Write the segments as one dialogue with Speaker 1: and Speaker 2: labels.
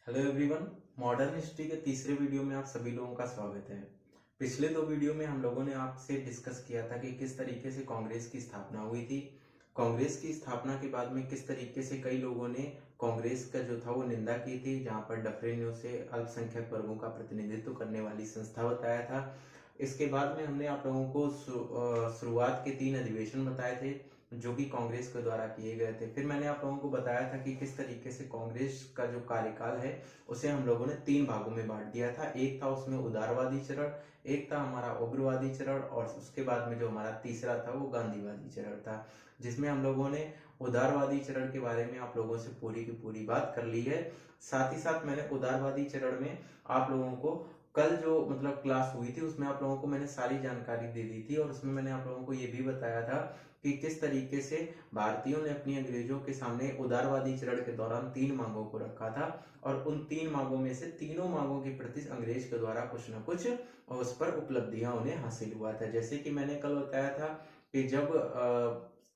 Speaker 1: Hello everyone. Modern history के तीसरे video में आप सभी लोगों का स्वागत है। पिछले दो वीडियो में हम लोगों ने आपसे डिस्कस किया था कि किस तरीके से कांग्रेस की स्थापना हुई थी। कांग्रेस की स्थापना के बाद में किस तरीके से कई लोगों ने कांग्रेस का जो था वो निंदा की थी, जहां पर डफरिन ने उसे अल्पसंख्यक वर्गों का प्रतिनिधित्व करने वाली संस्था बताया था। इसके बाद में हमने आप लोगों को शुरुआत के 3 अधिवेशन बताए थे जो कि कांग्रेस के द्वारा किए गए थे। फिर मैंने आप लोगों को बताया था कि किस तरीके से कांग्रेस का जो कार्यकाल है उसे हम लोगों ने 3 भागों में बांट दिया था। एक था उसमें उदारवादी चरण, एक था हमारा उग्रवादी चरण और उसके बाद में जो हमारा तीसरा था वो गांधीवादी चरण था, जिसमें हम लोगों ने उदारवादी चरण के बारे में आप लोगों से पूरी की पूरी बात कर ली है। साथ ही साथ मैंने उदारवादी चरण में आप लोगों को कल जो क्लास हुई थी उसमें आप लोगों को मैंने सारी जानकारी दे दी थी और उसमें मैंने आप लोगों को ये भी बताया था कि किस तरीके से भारतीयों ने अपनी अंग्रेजों के सामने उदारवादी चरण के दौरान 3 मांगों को रखा था और उन 3 मांगों में से तीनों मांगों के प्रति अंग्रेज के द्वारा कुछ न कुछ उस पर उपलब्धियां उन्हें हासिल हुआ था। जैसे कि मैंने कल बताया था कि जब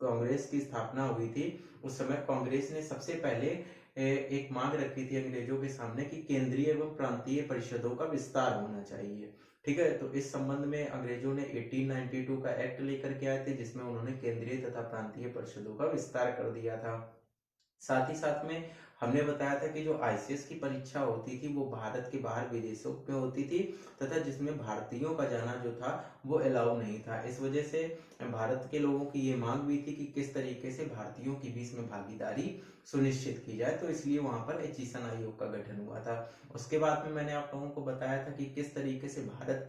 Speaker 1: कांग्रेस की स्थापना हुई थी उस समय कांग्रेस ने सबसे पहले एक मांग रखी थी अंग्रेजों के सामने कि केंद्रीय एवं प्रांतीय परिषदों का विस्तार होना चाहिए। ठीक है, तो इस संबंध में अंग्रेजों ने 1892 का एक्ट लेकर के आए थे जिसमें उन्होंने केंद्रीय तथा प्रांतीय परिषदों का विस्तार कर दिया था। साथ ही साथ में हमने बताया था कि जो आईसीएस की परीक्षा होती थी वो भारत के बाहर विदेशों में होती थी तथा जिसमें भारतीयों का जाना जो था वो अलाउ नहीं था। इस वजह से भारत के लोगों की ये मांग भी थी कि किस तरीके से भारतीयों की भी इसमें भागीदारी सुनिश्चित की जाए, तो इसलिए वहां पर एचिसन आयोग का गठन हुआ था। उसके बाद में मैंने आप लोगों को बताया था कि किस तरीके से भारत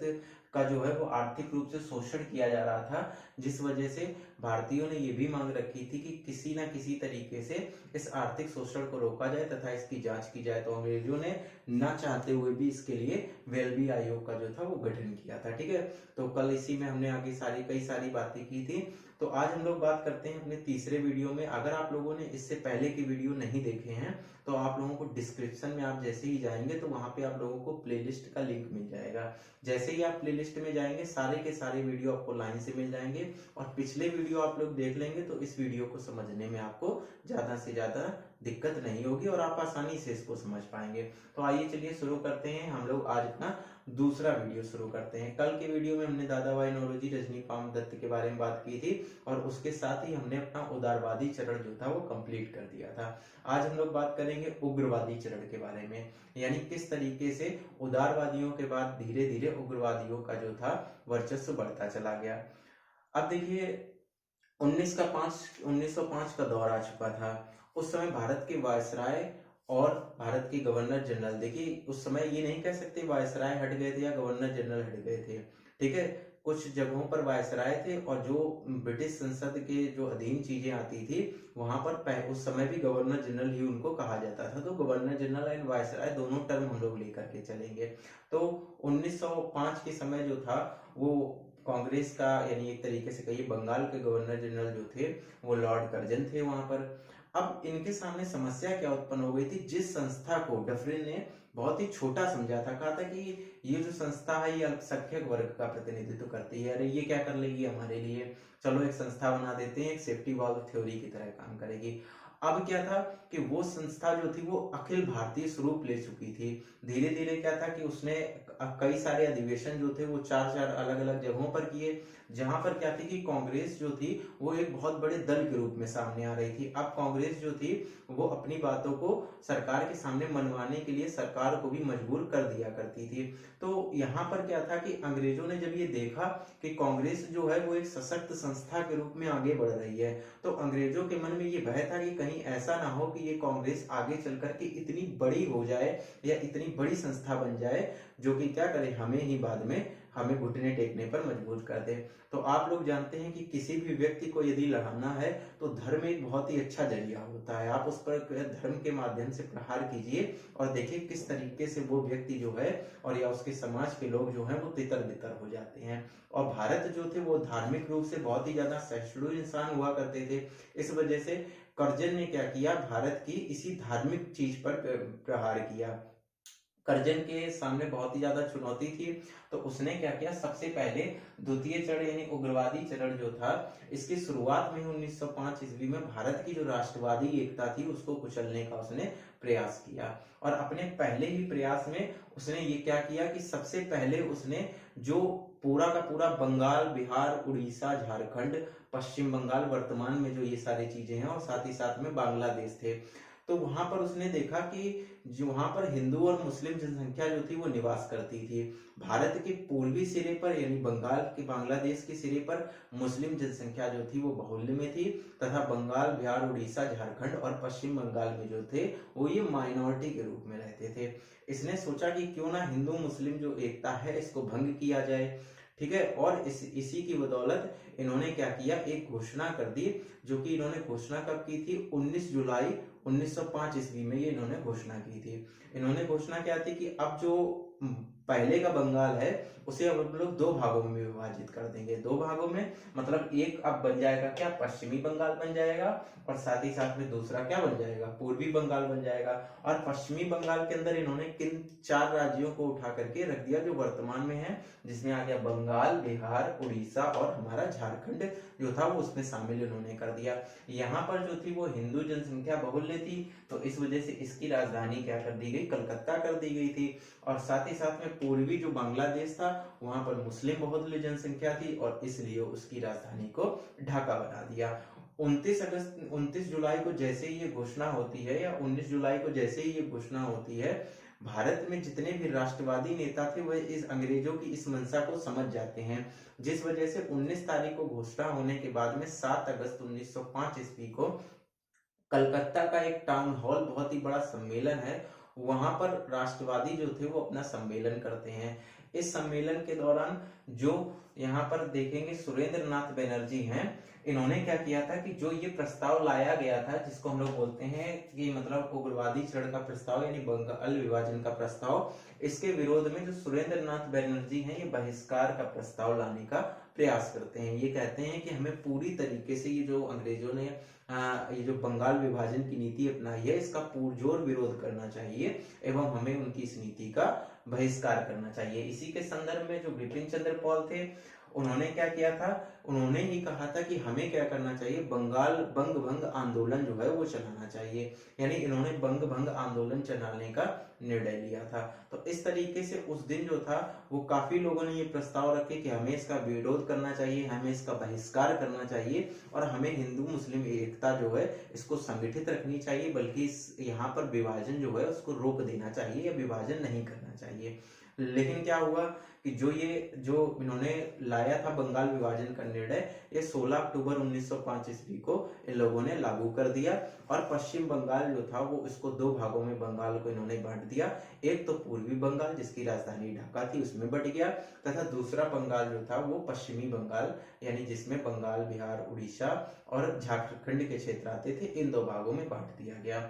Speaker 1: का जो है वो आर्थिक रूप से शोषण किया जा रहा था, जिस वजह से भारतीयों ने ये भी मांग रखी थी कि किसी न किसी तरीके से इस आर्थिक शोषण को रोका जाए तथा इसकी जांच की जाए। तो अंग्रेजों ने ना चाहते हुए भी इसके लिए वेल्बी आयोग का जो था वो गठन किया था। ठीक है, तो कल इसी में हमने आगे कई सारी बातें की थी। तो आज हम लोग बात करते हैं अपने तीसरे वीडियो में। अगर आप लोगों ने इससे पहले के वीडियो नहीं देखे हैं तो आप लोगों को डिस्क्रिप्शन में आप जैसे ही जाएंगे तो वहां पे आप लोगों को प्लेलिस्ट का लिंक मिल जाएगा। जैसे ही आप प्लेलिस्ट में जाएंगे सारे के सारे वीडियो आपको लाइन से मिल जाएंगे और पिछले वीडियो आप लोग देख लेंगे तो इस वीडियो को समझने में आपको ज्यादा से ज्यादा दिक्कत नहीं होगी और आप आसानी से इसको समझ पाएंगे। तो आइए चलिए शुरू करते हैं। हम लोग आज अपना दूसरा वीडियो शुरू करते हैं। कल के वीडियो में हमने दादा भाई नौरोजी रजनीकांत दत्त के बारे में बात की थी और उसके साथ ही हमने अपना उदारवादी चरण जो था वो कंप्लीट कर दिया था। आज हम लोग बात करेंगे उग्रवादी चरण के बारे में, यानी किस तरीके से उदारवादियों के बाद धीरे धीरे उग्रवादियों का जो था वर्चस्व बढ़ता चला गया। अब देखिए 1905 का दौर आ चुका था। उस समय भारत के वायसराय और भारत के गवर्नर जनरल, देखिए उस समय ये नहीं कह सकते वायसराय हट गए थे या गवर्नर जनरल हट गए थे। ठीक है, कुछ जगहों पर वायसराय थे और जो ब्रिटिश संसद के जो अधीन चीजें आती थी वहां पर उस समय भी गवर्नर जनरल ही उनको कहा जाता था। तो गवर्नर जनरल एंड वायसराय दोनों टर्म हम लोग लेकर के चलेंगे। तो 1905 के समय जो था वो कांग्रेस का, यानी एक तरीके से कहिए बंगाल के गवर्नर जनरल जो थे वो लॉर्ड कर्जन थे वहां पर। अब इनके सामने समस्या क्या उत्पन्न हो गई थी, जिस संस्था को डफरिन ने बहुत ही छोटा समझा था, कहा था कि ये जो संस्था है ये अल्पसंख्यक वर्ग का प्रतिनिधित्व करती है, अरे ये क्या कर लेगी हमारे लिए, चलो एक संस्था बना देते हैं, एक सेफ्टी वॉल्व थ्योरी की तरह काम करेगी। अब क्या था कि वो संस्था जो थी वो अखिल भारतीय स्वरूप ले चुकी थी। धीरे धीरे क्या था कि उसने कई सारे अधिवेशन जो थे वो 4-4 अलग अलग जगहों पर किए, जहां पर क्या थी कि कांग्रेस जो थी वो एक बहुत बड़े दल के रूप में सामने आ रही थी। अब कांग्रेस जो थी वो अपनी बातों को सरकार के सामने मनवाने के लिए सरकार को भी मजबूर कर दिया करती थी। तो यहाँ पर क्या था कि अंग्रेजों ने जब ये देखा कि कांग्रेस जो है वो एक सशक्त संस्था के रूप में आगे बढ़ रही है, तो अंग्रेजों के मन में ये भय था कि कहीं ऐसा ना हो कि ये कांग्रेस आगे चल करके इतनी बड़ी हो जाए या इतनी बड़ी संस्था बन जाए जो कि क्या करे, हमें ही बाद में हमें घुटने टेकने पर मजबूर कर दे। तो आप लोग जानते हैं कि किसी भी व्यक्ति को यदि लड़ाना है तो धर्म एक बहुत ही अच्छा जरिया होता है। आप उस पर धर्म के माध्यम से प्रहार कीजिए और देखिए किस तरीके से वो व्यक्ति जो है और या उसके समाज के लोग जो हैं वो तितर बितर हो जाते हैं। और भारत जो थे वो धार्मिक रूप से बहुत ही ज्यादा सहिष्णु इंसान हुआ करते थे। इस वजह से कर्जन ने क्या किया, भारत की इसी धार्मिक चीज पर प्रहार किया। कर्जन के सामने बहुत ही ज्यादा चुनौती थी। तो उसने क्या किया, सबसे पहले द्वितीय चरण यानी उग्रवादी चरण जो था, इसकी शुरुआत में 1905 ईस्वी में भारत की जो राष्ट्रवादी एकता थी उसको कुचलने का उसने प्रयास किया। और अपने पहले ही प्रयास में उसने ये क्या किया कि सबसे पहले उसने जो पूरा का पूरा बंगाल, बिहार, उड़ीसा, झारखंड, पश्चिम बंगाल वर्तमान में जो ये सारी चीजें हैं, और साथ ही साथ में बांग्लादेश थे, तो वहां पर उसने देखा कि जो वहां पर हिंदू और मुस्लिम जनसंख्या जो थी वो निवास करती थी। भारत के पूर्वी सिरे पर यानी बंगाल के, बांग्लादेश के सिरे पर मुस्लिम जनसंख्या जो थी वो बाहुल्य में थी, तथा बंगाल, बिहार, उड़ीसा, झारखंड और पश्चिम बंगाल में जो थे वो ये माइनॉरिटी के रूप में रहते थे। इसने सोचा कि क्यों ना हिंदू मुस्लिम जो एकता है इसको भंग किया जाए, ठीक है। और इसी की बदौलत इन्होंने क्या किया, एक घोषणा कर दी, जो कि इन्होंने घोषणा कब की थी, 19 जुलाई 1905 ईस्वी में ये इन्होंने घोषणा की थी। इन्होंने घोषणा क्या थी कि अब जो पहले का बंगाल है उसे अब हम लोग दो भागों में विभाजित कर देंगे। दो भागों में मतलब एक अब बन जाएगा क्या, पश्चिमी बंगाल बन जाएगा, और साथ ही साथ में दूसरा क्या बन जाएगा, पूर्वी बंगाल बन जाएगा। और पश्चिमी बंगाल के अंदर इन्होंने किन 4 राज्यों को उठा करके रख दिया जो वर्तमान में है, जिसमें आ गया बंगाल, बिहार, उड़ीसा और हमारा झारखंड जो था वो उसमें शामिल इन्होंने कर दिया। यहाँ पर जो थी वो हिंदू जनसंख्या बहुल्य थी, तो इस वजह से इसकी राजधानी क्या कर दी गई, कलकत्ता कर दी गई थी। और साथ ही साथ में पूर्वी जो बांग्लादेश था वहां पर मुस्लिम बहुल्य जनसंख्या थी, और इसलिए उसकी राजधानी को ढाका बना दिया। 29 जुलाई को जैसे ही ये घोषणा होती है, या 19 जुलाई को जैसे ही ये घोषणा होती है, भारत में जितने भी राष्ट्रवादी नेता थे वह इस अंग्रेजों की इस मंशा को समझ जाते हैं, जिस वजह से 19 तारीख को घोषणा होने के बाद में 7 अगस्त 1905 ईस्वी को कलकत्ता का एक टाउन हॉल, बहुत ही बड़ा सम्मेलन है, वहां पर राष्ट्रवादी जो थे वो अपना सम्मेलन करते हैं। इस सम्मेलन के दौरान जो यहाँ पर देखेंगे सुरेंद्र नाथ बनर्जी हैं, इन्होंने क्या किया था कि जो ये प्रस्ताव लाया गया था जिसको हम लोग बोलते हैं कि मतलब उग्रवादी चरण का प्रस्ताव यानी बंगाल विभाजन का प्रस्ताव, इसके विरोध में जो सुरेंद्र नाथ बनर्जी हैं ये बहिष्कार का प्रस्ताव लाने का प्रयास करते हैं। ये कहते हैं कि हमें पूरी तरीके से ये जो अंग्रेजों ने ये जो बंगाल विभाजन की नीति अपनाई है इसका पुरजोर विरोध करना चाहिए, एवं हमें उनकी इस नीति का बहिष्कार करना चाहिए। इसी के संदर्भ में जो बिपिन चंद्र पॉल थे उन्होंने क्या किया था, उन्होंने ही कहा था कि हमें क्या करना चाहिए, बंगाल बंग भंग आंदोलन जो है वो चलाना चाहिए, यानी इन्होंने बंग भंग आंदोलन चलाने का निर्णय लिया था। तो इस तरीके से उस दिन जो था वो काफी लोगों ने ये प्रस्ताव रखे कि हमें इसका विरोध करना चाहिए, हमें इसका बहिष्कार करना चाहिए, और हमें हिंदू मुस्लिम एकता जो है इसको संगठित रखनी चाहिए, बल्कि यहाँ पर विभाजन जो है उसको रोक देना चाहिए या विभाजन नहीं करना चाहिए। लेकिन क्या हुआ कि जो इन्होंने लाया था बंगाल विभाजन का निर्णय, ये 16 अक्टूबर 1905 ईस्वी को इन लोगों ने लागू कर दिया, और पश्चिम बंगाल जो था वो इसको दो भागों में बंगाल को इन्होंने बांट दिया। एक तो पूर्वी बंगाल जिसकी राजधानी ढाका थी उसमें बट गया, तथा दूसरा बंगाल जो था वो पश्चिमी बंगाल यानी जिसमें बंगाल, बिहार, उड़ीसा और झारखंड के क्षेत्र आते थे, इन दो भागों में बांट दिया गया।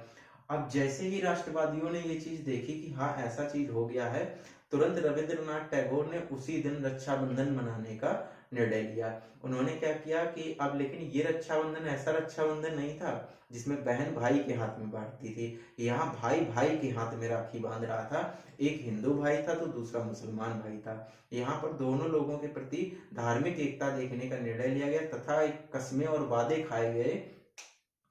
Speaker 1: अब जैसे ही राष्ट्रवादियों ने ये चीज देखी कि हाँ ऐसा चीज हो गया है, तुरंत रविंद्रनाथ टैगोर ने उसी दिन रक्षाबंधन मनाने का निर्णय लिया। उन्होंने क्या किया कि अब लेकिन ये रक्षाबंधन ऐसा रक्षाबंधन नहीं था जिसमें बहन भाई के हाथ में बांटती थी, यहाँ भाई भाई के हाथ में राखी बांध रहा था। एक हिंदू भाई था तो दूसरा मुसलमान भाई था। यहाँ पर दोनों लोगों के प्रति धार्मिक एकता देखने का निर्णय लिया गया, तथा एक कस्में और वादे खाए गए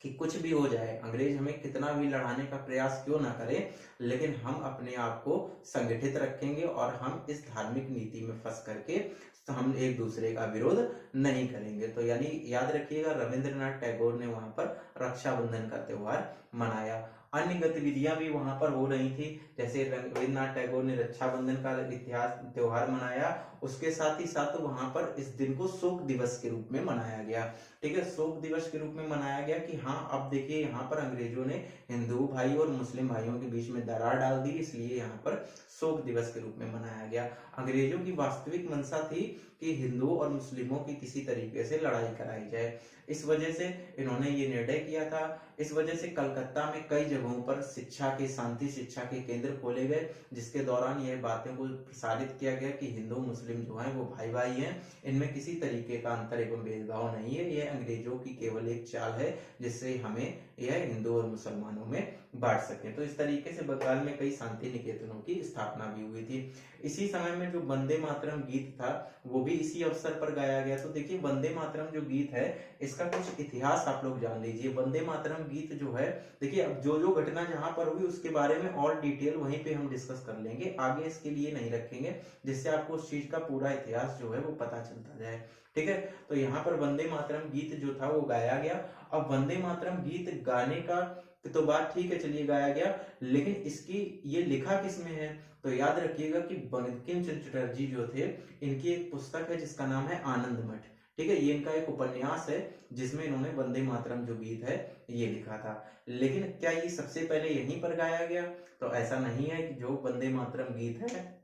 Speaker 1: कि कुछ भी हो जाए, अंग्रेज हमें कितना भी लड़ाने का प्रयास क्यों ना करे, लेकिन हम अपने आप को संगठित रखेंगे और हम इस धार्मिक नीति में फंस करके तो हम एक दूसरे का विरोध नहीं करेंगे। तो यानी याद रखिएगा रविंद्रनाथ टैगोर ने वहां पर रक्षाबंधन का त्योहार मनाया। अन्य गतिविधियां भी वहां पर हो रही थी, जैसे रविंद्रनाथ टैगोर ने रक्षाबंधन का इतिहास त्योहार मनाया, उसके साथ ही साथ वहां पर इस दिन को शोक दिवस के रूप में मनाया गया। ठीक है, शोक दिवस के रूप में मनाया गया कि हाँ अब देखिए यहाँ पर अंग्रेजों ने हिंदू भाई और मुस्लिम भाइयों के बीच में दरार डाल दी, इसलिए यहाँ पर शोक दिवस के रूप में मनाया गया। अंग्रेजों की वास्तविक मंशा थी कि हिंदुओं और मुस्लिमों की किसी तरीके से लड़ाई कराई जाए, इस वजह से इन्होंने ये निर्णय किया था। इस वजह से कलकत्ता में कई जगहों पर शिक्षा के, शांति शिक्षा के केंद्र खोले गए, जिसके दौरान यह बातें को प्रसारित किया गया कि हिंदू मुस्लिम जो हैं वो भाई भाई हैं, इनमें किसी तरीके का अंतर एवं भेदभाव नहीं है, यह अंग्रेजों की केवल एक चाल है जिससे हमें या हिंदू और मुसलमानों में बांट सकें। तो इस तरीके से बंगाल में कई शांति निकेतनों की स्थापना भी हुई थी। इसी समय में जो वंदे मातरम गीत था वो भी इसी अवसर पर गाया गया। तो देखिए वंदे मातरम जो गीत है इसका कुछ इतिहास आप लोग जान लीजिए। वंदे मातरम गीत जो है, देखिए अब जो जो घटना जहां पर हुई उसके बारे में और डिटेल वहीं पे हम डिस्कस कर लेंगे, आगे इसके लिए नहीं रखेंगे, जिससे आपको उस चीज का पूरा इतिहास जो है वो पता चलता जाए। ठीक है, तो यहाँ पर वंदे मातरम गीत जो था वो गाया गया। अब वंदे मातरम गीत गाने का तो बात ठीक है, चलिए गाया गया, लेकिन इसकी ये लिखा किसमें है? तो याद रखिएगा कि बंकिम चंद्र चटर्जी जो थे, इनकी एक पुस्तक है जिसका नाम है आनंद मठ। ठीक है, ये इनका एक उपन्यास है जिसमें इन्होंने वंदे मातरम जो गीत है ये लिखा था। लेकिन क्या ये सबसे पहले यहीं पर गाया गया? तो ऐसा नहीं है कि जो वंदे मातरम गीत है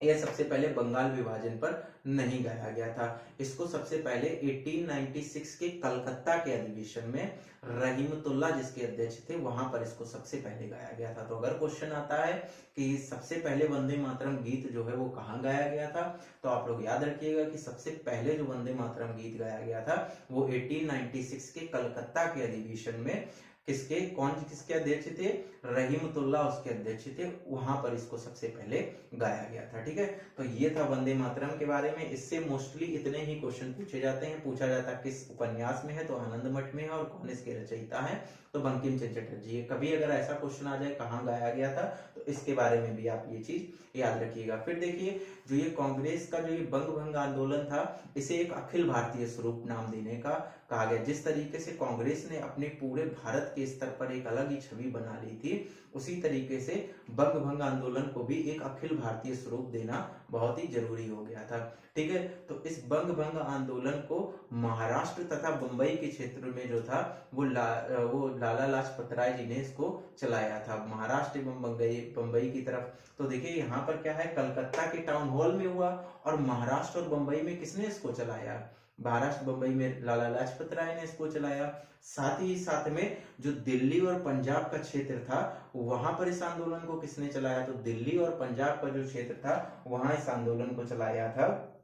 Speaker 1: यह सबसे पहले बंगाल विभाजन पर नहीं गाया गया था। इसको सबसे पहले 1896 के कलकत्ता के अधिवेशन में रहीमतुल्ला जिसके अध्यक्ष थे वहां पर इसको सबसे पहले गाया गया था। तो अगर क्वेश्चन आता है कि सबसे पहले वंदे मातरम गीत जो है वो कहाँ गाया गया था, तो आप लोग याद रखिएगा कि सबसे पहले जो वंदे मातरम गीत गाया गया था वो 1896 के कलकत्ता के अधिवेशन में किसके अध्यक्ष थे? रहीमतुल्ला उसके अध्यक्ष थे, वहां पर इसको सबसे पहले गाया गया था। ठीक है, तो ये था वंदे मातरम के बारे में। इससे मोस्टली इतने ही क्वेश्चन पूछे जाते हैं। पूछा जाता है किस उपन्यास में है, तो आनंद मठ में है, और कौन इसके रचयिता है, तो बंकिम चंद्र चटर्जी। कभी अगर ऐसा क्वेश्चन आ जाए कहाँ गाया गया था, तो इसके बारे में भी आप ये चीज याद रखिएगा। फिर देखिए जो ये कांग्रेस का जो ये बंग भंग आंदोलन था, इसे एक अखिल भारतीय स्वरूप नाम देने का कहा गया। जिस तरीके से कांग्रेस ने अपने पूरे भारत के स्तर पर एक अलग ही छवि बना ली थी, उसी तरीके से बंग भंग आंदोलन को भी एक अखिल भारतीय स्वरूप देना बहुत ही जरूरी हो गया था। ठीक है, तो इस बंग भंग आंदोलन को महाराष्ट्र तथा बंबई के क्षेत्र में जो था वो लाला लाजपत राय जी ने इसको चलाया था, महाराष्ट्र एवं बंबई की तरफ। तो देखिए यहाँ पर क्या है, कलकत्ता के टाउन हॉल में हुआ, और महाराष्ट्र और बंबई में किसने इसको चलाया? महाराष्ट्र बंबई में लाला लाजपत राय ने इसको चलाया। साथ ही साथ में जो दिल्ली और पंजाब का क्षेत्र था वहां पर इस आंदोलन को किसने चलाया? तो दिल्ली और पंजाब का जो क्षेत्र था वहां इस आंदोलन को चलाया था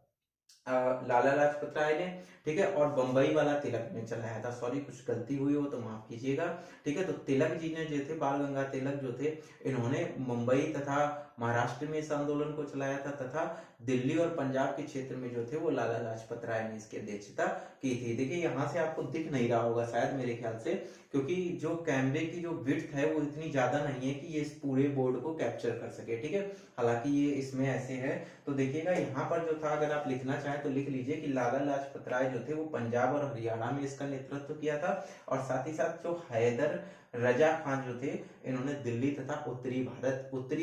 Speaker 1: लाला लाजपत राय ने। ठीक है, और बंबई वाला तिलक ने चलाया था। सॉरी, कुछ गलती हुई हो तो माफ कीजिएगा। ठीक है, तो तिलक जी ने जो थे, बाल गंगाधर तिलक जो थे, इन्होंने मुंबई तथा महाराष्ट्र में इस आंदोलन को चलाया था, तथा दिल्ली और पंजाब के क्षेत्र में जो थे वो लाला लाजपत राय ने इसकी अध्यक्षता की थी। देखिए यहाँ से आपको दिख नहीं रहा होगा शायद मेरे ख्याल से, क्योंकि जो कैमरे की जो विड्थ है वो इतनी ज्यादा नहीं है कि ये इस पूरे बोर्ड को कैप्चर कर सके। ठीक है, हालांकि ये इसमें ऐसे है। तो देखिएगा यहाँ पर जो था, अगर आप लिखना चाहें तो लिख लीजिए कि लाला लाजपत राय जो थे वो पंजाब और हरियाणा में इसका नेतृत्व किया था, और साथ ही साथ जो हैदर रजा खान जो थे, इन्होंने दिल्ली तथा उत्तरी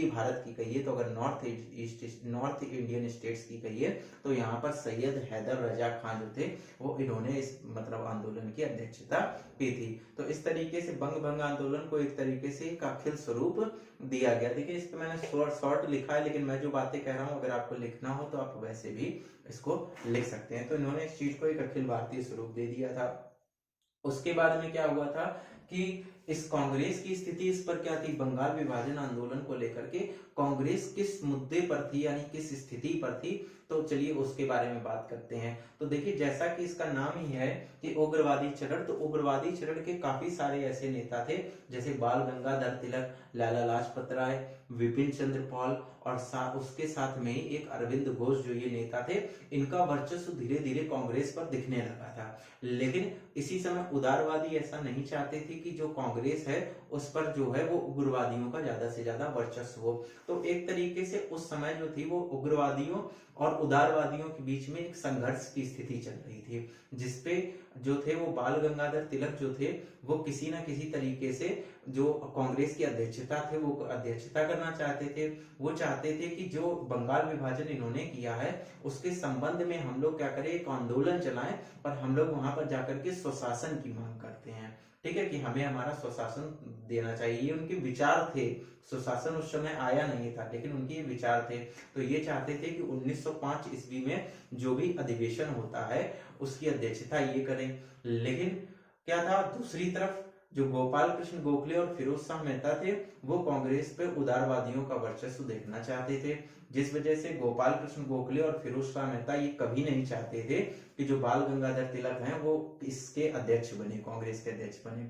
Speaker 1: भारत की कहिए तो अगर नॉर्थ इंडियन स्टेट्स की कहिए तो यहाँ पर सैयद हैदर रजा खान जो थे वो इन्होंने इस मतलब आंदोलन की अध्यक्षता की थी। तो इस तरीके से बंग भंग आंदोलन को एक तरीके से एक अखिल स्वरूप दिया गया। देखिए इस पे मैंने शॉर्ट लिखा है, लेकिन मैं जो बातें कह रहा हूँ अगर आपको लिखना हो तो आप वैसे भी इसको लिख सकते हैं। तो इन्होंने इस चीज को एक अखिल भारतीय स्वरूप दे दिया था। उसके बाद में क्या हुआ था कि इस कांग्रेस की स्थिति इस पर क्या थी, बंगाल विभाजन आंदोलन को लेकर के कांग्रेस किस मुद्दे पर थी, यानी किस स्थिति पर थी, तो चलिए उसके बारे में बात करते हैं। तो देखिए जैसा कि इसका नाम ही है कि उग्रवादी चरण, तो उग्रवादी चरण के काफी सारे ऐसे नेता थे जैसे बाल गंगाधर तिलक, लाला लाजपत राय, विपिन चंद्र पॉल, और उसके साथ में ही एक अरविंद घोष जो ये नेता थे, इनका वर्चस्व धीरे धीरे कांग्रेस पर दिखने लगा था। लेकिन इसी समय उदारवादी ऐसा नहीं चाहते थे कि जो कांग्रेस है उस पर जो है वो उग्रवादियों का ज्यादा से ज्यादा वर्चस्व हो। तो एक तरीके से उस समय जो थी वो उग्रवादियों और उदारवादियों के बीच में एक संघर्ष की स्थिति चल रही थी, जिसपे जो थे वो बाल गंगाधर तिलक जो थे वो किसी ना किसी तरीके से जो कांग्रेस की अध्यक्षता थे वो अध्यक्षता करना चाहते थे। वो चाहते थे कि जो बंगाल विभाजन इन्होंने किया है उसके संबंध में हम लोग क्या करें, एक आंदोलन चलाएं और हम लोग वहां पर जाकर के स्वशासन की मांग करते हैं। ठीक है, कि हमें हमारा स्वशासन देना चाहिए, ये उनके विचार थे। स्वशासन उस समय आया नहीं था, लेकिन उनके ये विचार थे। तो ये चाहते थे कि 1905 ईस्वी में जो भी अधिवेशन होता है उसकी अध्यक्षता ये करें। लेकिन क्या था, दूसरी तरफ जो गोपाल कृष्ण गोखले और फिरोज शाह मेहता थे वो कांग्रेस पे उदारवादियों का वर्चस्व देखना चाहते थे, जिस वजह से गोपाल कृष्ण गोखले और फिरोज शाह मेहता ये कभी नहीं चाहते थे कि जो बाल गंगाधर तिलक हैं वो इसके अध्यक्ष बने, कांग्रेस के अध्यक्ष बने।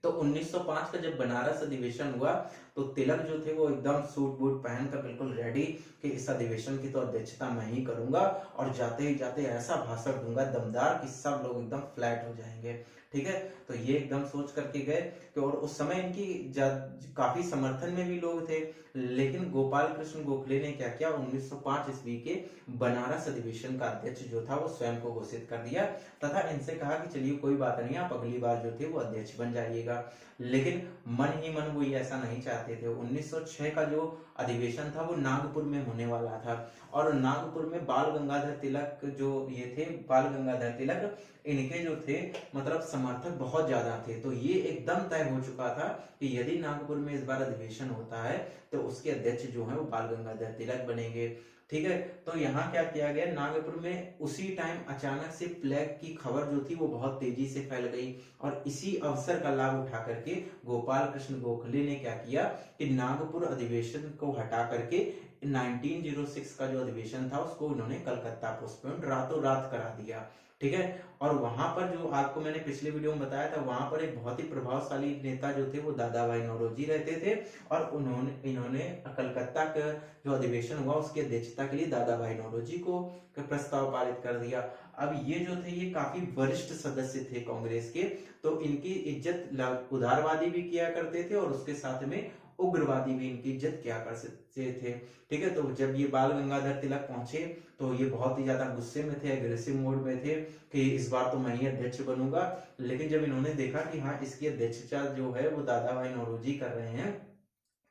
Speaker 1: तो 1905 का जब बनारस अधिवेशन हुआ तो तिलक जो थे वो एकदम सूट बूट पहनकर बिल्कुल रेडी कि इस अधिवेशन की तो अध्यक्षता मैं ही करूंगा और जाते ही जाते ऐसा भाषण दूंगा दमदार कि सब लोग एकदम फ्लैट हो जाएंगे। ठीक है, तो ये एकदम सोच करके गए कि और उस समय इनकी काफी समर्थन में भी लोग थे। लेकिन गोपाल कृष्ण गोखले ने क्या किया, 1905 ईस्वी के बनारस अधिवेशन का अध्यक्ष जो था वो स्वयं को घोषित कर दिया तथा इनसे कहा कि चलिए कोई बात नहीं, आप अगली बार जो थे वो अध्यक्ष बन जाइएगा। लेकिन मन ही मन वो ये ऐसा नहीं चाहते थे। 1906 का जो अधिवेशन था वो नागपुर में होने वाला था और नागपुर में बाल गंगाधर तिलक जो ये थे, बाल गंगाधर तिलक इनके जो थे मतलब समर्थक बहुत ज्यादा थे। तो ये एकदम तय हो चुका था कि यदि नागपुर में इस बार अधिवेशन होता है तो उसके अध्यक्ष जो है वो बाल गंगाधर तिलक बनेंगे। ठीक है, तो यहाँ क्या किया गया, नागपुर में उसी टाइम अचानक से प्लेग की खबर जो थी वो बहुत तेजी से फैल गई और इसी अवसर का लाभ उठा करके गोपाल कृष्ण गोखले ने क्या किया कि नागपुर अधिवेशन को हटा करके 1906 का जो अधिवेशन था उसको उन्होंने कलकत्ता पोस्टपोन रातों रात करा दिया। ठीक है, और वहां पर जो आपको मैंने पिछले वीडियो में बताया था, वहां पर एक बहुत ही प्रभावशाली नेता जो थे वो दादा भाई नौरोजी रहते थे और इन्होंने कलकत्ता का जो अधिवेशन हुआ उसकी अध्यक्षता के लिए दादा भाई नौरोजी को प्रस्ताव पारित कर दिया। अब ये जो थे ये काफी वरिष्ठ सदस्य थे कांग्रेस के, तो इनकी इज्जत उदारवादी भी किया करते थे और उसके साथ में उग्रवादी भी इनकी इज्जत किया करते थे। ठीक है, तो जब ये बाल गंगाधर तिलक पहुंचे तो ये बहुत ही ज्यादा गुस्से में थे, एग्रेसिव मोड में थे कि इस बार तो मैं ही अध्यक्ष बनूंगा। लेकिन जब इन्होंने देखा कि हाँ इसकी अध्यक्षता जो है वो दादा भाई नौरोजी कर रहे हैं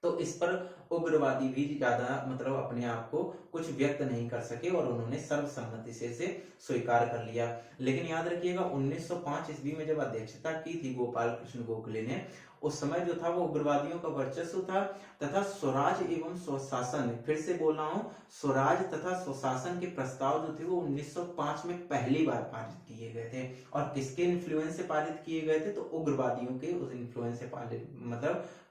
Speaker 1: तो इस पर उग्रवादी भी ज्यादा मतलब अपने आप को कुछ व्यक्त नहीं कर सके और उन्होंने सर्वसम्मति से इसे स्वीकार कर लिया। लेकिन याद रखिएगा 1905 ईस्वी में जब अध्यक्षता की थी गोपाल कृष्ण गोखले ने, उस समय जो था वो उग्रवादियों का वर्चस्व था तथा स्वराज एवं स्वशासन, फिर से बोल रहा हूं, स्वराज तथा स्वशासन के प्रस्ताव जो थे वो 1905 में पहली बार पारित किए गए थे। और किसके इन्फ्लुएंस से पारित किए गए थे, तो उग्रवादियों के उस इन्फ्लुएंस से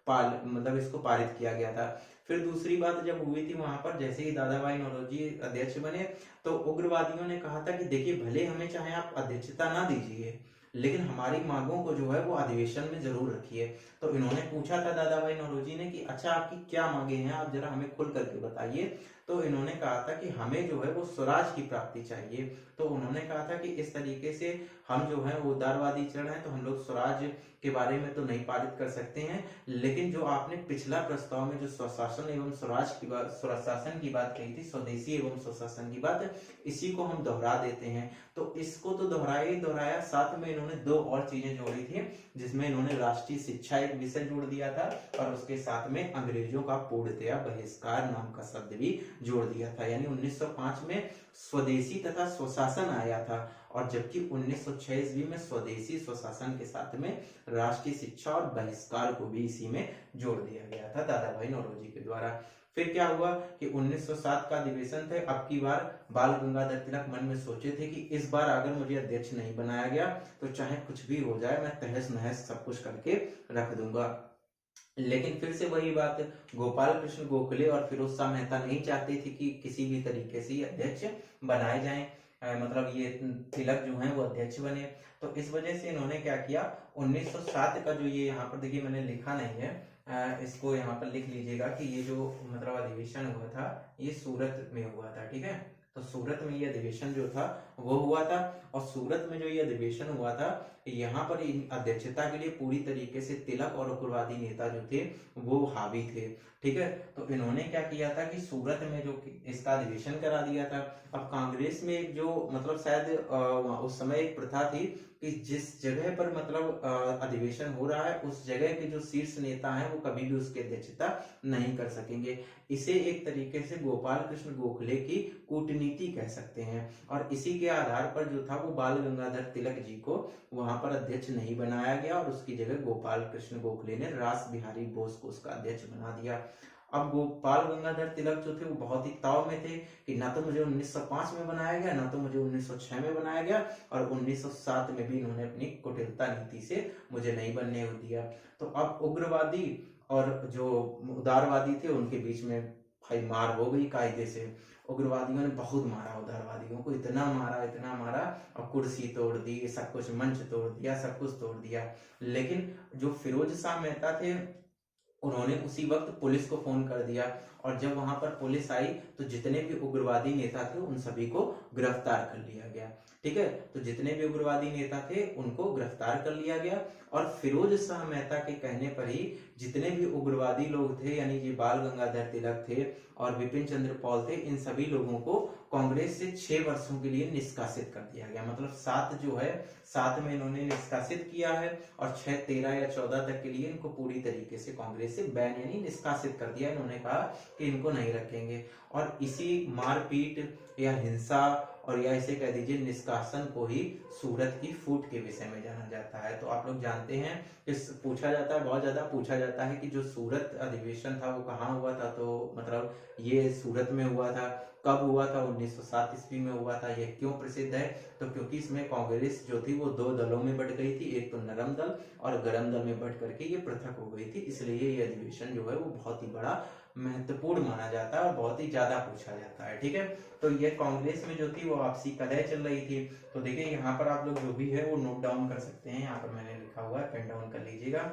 Speaker 1: मतलब इसको पारित किया गया था। फिर दूसरी बात जब हुई थी वहां पर, जैसे ही दादा भाई नौरोजी अध्यक्ष बने तो उग्रवादियों ने कहा था कि देखिए भले हमें चाहे आप अध्यक्षता ना दीजिए लेकिन हमारी मांगों को जो है वो अधिवेशन में जरूर रखिए। तो इन्होंने पूछा था दादा भाई नौरोजी ने कि अच्छा आपकी क्या मांगे हैं, आप जरा हमें खुल करके बताइए। तो इन्होंने कहा था कि हमें जो है वो स्वराज की प्राप्ति चाहिए। तो उन्होंने कहा था कि इस तरीके से हम जो है वो उदारवादी चढ़ हैं तो हम लोग स्वराज के बारे में तो नहीं पारित कर सकते हैं, लेकिन जो आपने पिछला प्रस्ताव में जो स्वशासन एवं स्वराज की बात, स्वशासन की बात कही थी, स्वदेशी एवं स्वशासन की बात, इसी को हम दोहरा देते हैं। तो इसको तो दोहराया ही दोहराया, साथ में इन्होंने दो और चीजें जोड़ी थी जिसमें इन्होंने राष्ट्रीय शिक्षा एक विषय जोड़ दिया था और उसके साथ में अंग्रेजों का पूर्णतया बहिष्कार नाम का शब्द भी जोड़ दिया था। यानी 1905 में स्वदेशी तथा स्वशासन आया था और जबकि 1906 ईस्वी में स्वदेशी स्वशासन के साथ में राष्ट्रीय शिक्षा और बहिष्कार को भी इसी में जोड़ दिया गया था दादा भाई नौरोजी के द्वारा। फिर क्या हुआ कि 1907 का अधिवेशन थे, अब की बार बाल गंगाधर तिलक मन में सोचे थे कि इस बार अगर मुझे अध्यक्ष नहीं बनाया गया तो चाहे कुछ भी हो जाए मैं तहस नहस सब कुछ करके रख दूंगा। लेकिन फिर से वही बात, गोपाल कृष्ण गोखले और फिरोज शाह मेहता नहीं चाहते थे कि किसी भी तरीके से अध्यक्ष बनाए जाएं, मतलब ये तिलक जो है वो अध्यक्ष बने। तो इस वजह से इन्होंने क्या किया, 1907 का जो ये यहाँ पर देखिए मैंने लिखा नहीं है, इसको यहाँ पर लिख लीजिएगा कि ये जो मतलब अधिवेशन हुआ था ये सूरत में हुआ था। ठीक है, तो सूरत में ये अधिवेशन जो था वो हुआ था और सूरत में जो ये अधिवेशन हुआ था यहाँ पर अध्यक्षता के लिए पूरी तरीके से तिलक और उग्रवादी नेता जो थे वो हावी थे। ठीक है, तो इन्होंने क्या किया था कि सूरत में जो इसका अधिवेशन करा दिया था। अब कांग्रेस में एक जो मतलब शायद उस समय एक प्रथा थी कि जिस जगह पर मतलब अधिवेशन हो रहा है उस जगह के जो शीर्ष नेता हैं वो कभी भी उसकी अध्यक्षता नहीं कर सकेंगे। इसे एक तरीके से गोपाल कृष्ण गोखले की कूटनीति कह सकते हैं और इसी के आधार पर जो था वो बाल गंगाधर तिलक जी को वहां पर अध्यक्ष नहीं बनाया गया और उसकी जगह गोपाल कृष्ण गोखले ने रास बिहारी बोस को उसका अध्यक्ष बना दिया। अब गोपाल गंगाधर तिलक जो थे वो बहुत ही ताव में थे कि ना तो मुझे 1905 में बनाया गया ना तो मुझे 1906 में बनाया गया और 1907 में भी इन्होंने अपनी कुटिलता नीति से मुझे नहीं बनने दिया। तो अब उग्रवादी और जो उदारवादी थे उनके बीच में भाई मार हो गई कायदे से। उग्रवादियों ने बहुत मारा, उग्रवादियों को इतना मारा और कुर्सी तोड़ दी, सब कुछ मंच तोड़ दिया, सब कुछ तोड़ दिया। लेकिन जो फिरोज शाह मेहता थे उन्होंने उसी वक्त पुलिस को फोन कर दिया, और जब वहां पर पुलिस आई तो जितने भी उग्रवादी नेता थे उन सभी को गिरफ्तार कर लिया गया। ठीक है, तो जितने भी उग्रवादी नेता थे उनको गिरफ्तार कर लिया गया, और फिरोज शाह मेहता के कहने पर ही जितने भी उग्रवादी लोग थे, यानी कि बाल गंगाधर तिलक थे और विपिन चंद्र पॉल थे, इन सभी लोगों को कांग्रेस से 6 वर्षों के लिए निष्कासित कर दिया गया। मतलब 7 जो है 7 में इन्होंने निष्कासित किया है, और 6, 13 या 14 तक के लिए इनको पूरी तरीके से कांग्रेस से बैन यानी निष्कासित कर दिया। इन्होंने कहा कि इनको नहीं रखेंगे, और इसी मारपीट या हिंसा और या इसे कह दीजिए निष्कासन को ही सूरत की फूट के विषय में जाना जाता है। तो आप लोग जानते हैं कि पूछा जाता है, बहुत ज्यादा पूछा जाता है कि जो सूरत अधिवेशन था वो कहाँ हुआ था। तो मतलब ये सूरत में हुआ था। कब हुआ था? 1907 ईस्वी में हुआ था। ये क्यों प्रसिद्ध है? तो क्योंकि इसमें कांग्रेस जो थी वो 2 दलों में बट गई थी, एक तो नरम दल और गरम दल में बट करके ये पृथक हो गई थी, इसलिए ये अधिवेशन जो है वो बहुत ही बड़ा महत्वपूर्ण माना जाता है और बहुत ही ज्यादा पूछा जाता है। ठीक है, तो ये कांग्रेस में जो थी वो आपसी कलह चल रही थी। तो देखिए यहाँ पर आप लोग जो भी है वो नोट डाउन कर सकते हैं, यहाँ पर मैंने लिखा हुआ है, पेन डाउन कर लीजिएगा।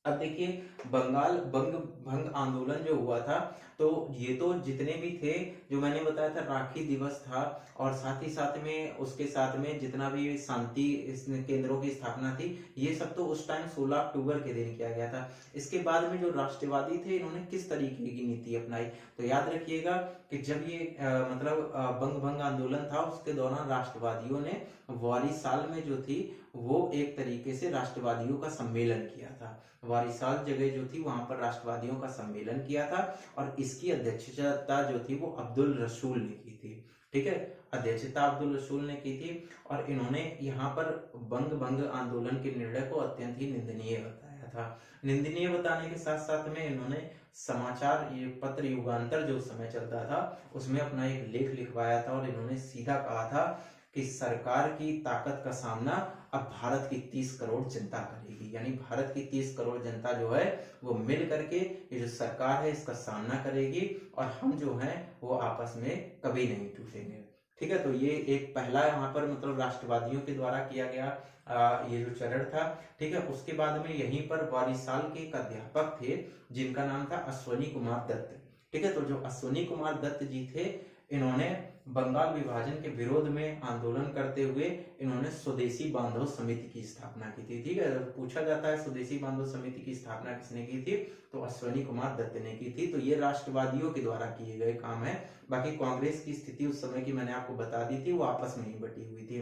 Speaker 1: अब देखिए बंगाल बंग भंग आंदोलन जो हुआ था, तो ये तो जितने भी थे जो मैंने बताया था राखी दिवस था, और साथ ही साथ में उसके साथ में जितना भी शांति केंद्रों की स्थापना थी, ये सब तो उस टाइम 16 अक्टूबर के दिन किया गया था। इसके बाद में जो राष्ट्रवादी थे इन्होंने किस तरीके की नीति अपनाई, तो याद रखिएगा कि जब ये मतलब बंग भंग आंदोलन था उसके दौरान राष्ट्रवादियों ने वारीसाल में जो थी वो एक तरीके से राष्ट्रवादियों का सम्मेलन किया था। वारीसाल जगह जो थी वहां पर राष्ट्रवादियों का सम्मेलन किया था, और इसकी अध्यक्षता जो थी वो अब्दुल रसूल ने की थी। ठीक है, अध्यक्षता अब्दुल रसूल ने की थी, और इन्होंने यहाँ पर बंग भंग आंदोलन के निर्णय को अत्यंत ही निंदनीय बताया था। निंदनीय बताने के साथ साथ में इन्होंने समाचार ये पत्र युगांतर जो उस समय चलता था उसमें अपना एक लेख लिखवाया था, और इन्होंने सीधा कहा था कि सरकार की ताकत का सामना अब भारत की 30 करोड़ जनता करेगी। यानी भारत की 30 करोड़ जनता जो है वो मिल करके ये जो सरकार है इसका सामना करेगी, और हम जो हैं वो आपस में कभी नहीं टूटेंगे। ठीक है, तो ये एक पहला यहाँ पर मतलब राष्ट्रवादियों के द्वारा किया गया ये जो चरण था। ठीक है, उसके बाद में यहीं पर वारीसाल के एक अध्यापक थे जिनका नाम था अश्वनी कुमार दत्त। ठीक है, तो जो अश्वनी कुमार दत्त जी थे इन्होंने बंगाल विभाजन के विरोध में आंदोलन करते हुए इन्होंने स्वदेशी बांधव समिति की स्थापना की थी। ठीक है, पूछा जाता है स्वदेशी बांधव समिति की स्थापना किसने की थी, तो अश्वनी कुमार दत्त ने की थी। तो ये राष्ट्रवादियों के द्वारा किए गए काम है। बाकी कांग्रेस की स्थिति उस समय की मैंने आपको बता दी थी, वो आपस में ही बटी हुई थी।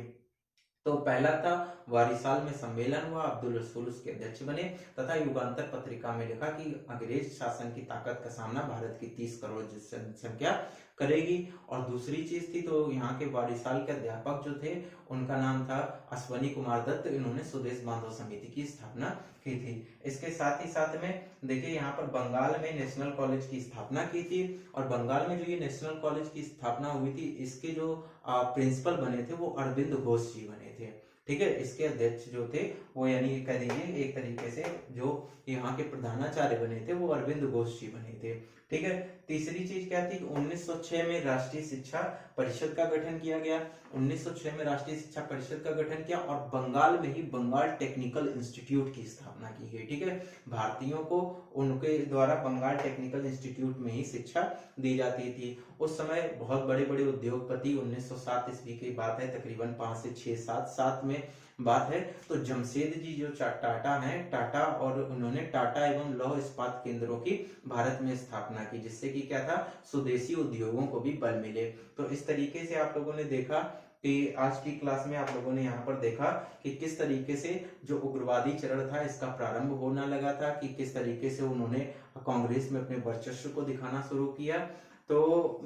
Speaker 1: तो पहला था वारीसाल में सम्मेलन हुआ, अब्दुल रसूल उसके अध्यक्ष बने, तथा युगांतर पत्रिका में लिखा कि अंग्रेज शासन की ताकत का सामना भारत की 30 करोड़ जनसंख्या करेगी। और दूसरी चीज थी तो यहाँ के वारीसाल के अध्यापक जो थे उनका नाम था अश्वनी कुमार दत्त, इन्होंने स्वदेश बांधव समिति की स्थापना की थी। इसके साथ ही साथ में देखिए यहाँ पर बंगाल में नेशनल कॉलेज की स्थापना की थी, और बंगाल में जो ये नेशनल कॉलेज की स्थापना हुई थी इसके जो प्रिंसिपल बने थे वो अरविंद घोष जी बने थे। ठीक है, इसके अध्यक्ष जो थे वो यानी कह दीजिए एक तरीके से जो यहाँ के प्रधानाचार्य बने थे वो अरविंद घोष जी बने थे। ठीक है, तीसरी चीज क्या थी, 1906 में राष्ट्रीय शिक्षा परिषद का गठन किया गया। 1906 में राष्ट्रीय शिक्षा परिषद का गठन किया, और बंगाल में ही बंगाल टेक्निकल इंस्टीट्यूट की स्थापना की गई। ठीक है, भारतीयों को उनके द्वारा बंगाल टेक्निकल इंस्टीट्यूट में ही शिक्षा दी जाती थी। उस समय बहुत बड़े बड़े उद्योगपति 1907 ईस्वी की बात है, तकरीबन 5 से 6 7 में बात है, तो जमशेद जी जो टाटा हैं, टाटा, और उन्होंने टाटा एवं लौह इस्पात केंद्रों की भारत में स्थापना की, जिससे कि क्या था, स्वदेशी उद्योगों को भी बल मिले। तो इस तरीके से आप लोगों ने देखा कि आज की क्लास में आप लोगों ने यहाँ पर देखा कि किस तरीके से जो उग्रवादी चरण था इसका प्रारंभ होना लगा था, कि किस तरीके से उन्होंने कांग्रेस में अपने वर्चस्व को दिखाना शुरू किया। तो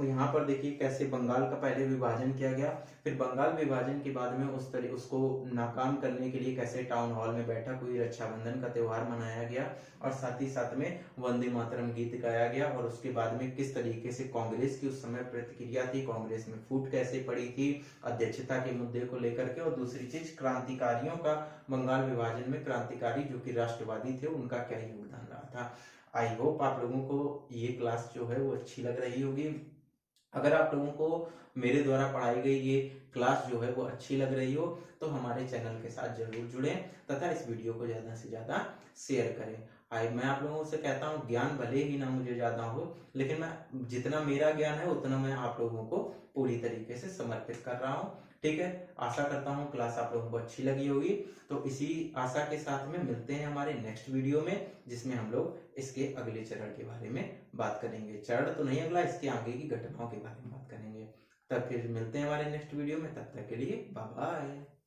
Speaker 1: यहाँ पर देखिए कैसे बंगाल का पहले विभाजन किया गया, फिर बंगाल विभाजन के बाद में उसको नाकाम करने के लिए कैसे टाउन हॉल में बैठक हुई, रक्षाबंधन का त्योहार मनाया गया, और साथ ही साथ में वंदे मातरम गीत गाया गया, और उसके बाद में किस तरीके से कांग्रेस की उस समय प्रतिक्रिया थी, कांग्रेस में फूट कैसे पड़ी थी अध्यक्षता के मुद्दे को लेकर के, और दूसरी चीज क्रांतिकारियों का बंगाल विभाजन में क्रांतिकारी जो कि राष्ट्रवादी थे उनका क्या योगदान रहा था। आई होप आप लोगों को ये क्लास जो है वो अच्छी लग रही होगी। अगर आप लोगों को मेरे द्वारा पढ़ाई गई ये क्लास जो है वो अच्छी लग रही हो तो हमारे चैनल के साथ जरूर जुड़ें तथा इस वीडियो को ज़्यादा से ज़्यादा शेयर करें। मैं आप लोगों से कहता हूँ, ज्ञान भले ही ना मुझे ज़्यादा हो, लेकिन मैं जितना मेरा ज्ञान है उतना मैं आप लोगों को पूरी तरीके से समर्पित कर रहा हूँ। ठीक है, आशा करता हूँ क्लास आप लोगों को अच्छी लगी होगी। तो इसी आशा के साथ में मिलते हैं हमारे नेक्स्ट वीडियो में, जिसमें हम लोग इसके अगले चरण के बारे में बात करेंगे। चरण तो नहीं अगला, इसके आगे की घटनाओं के बारे में बात करेंगे। तब फिर मिलते हैं हमारे नेक्स्ट वीडियो में, तब तक के लिए बाय बाय।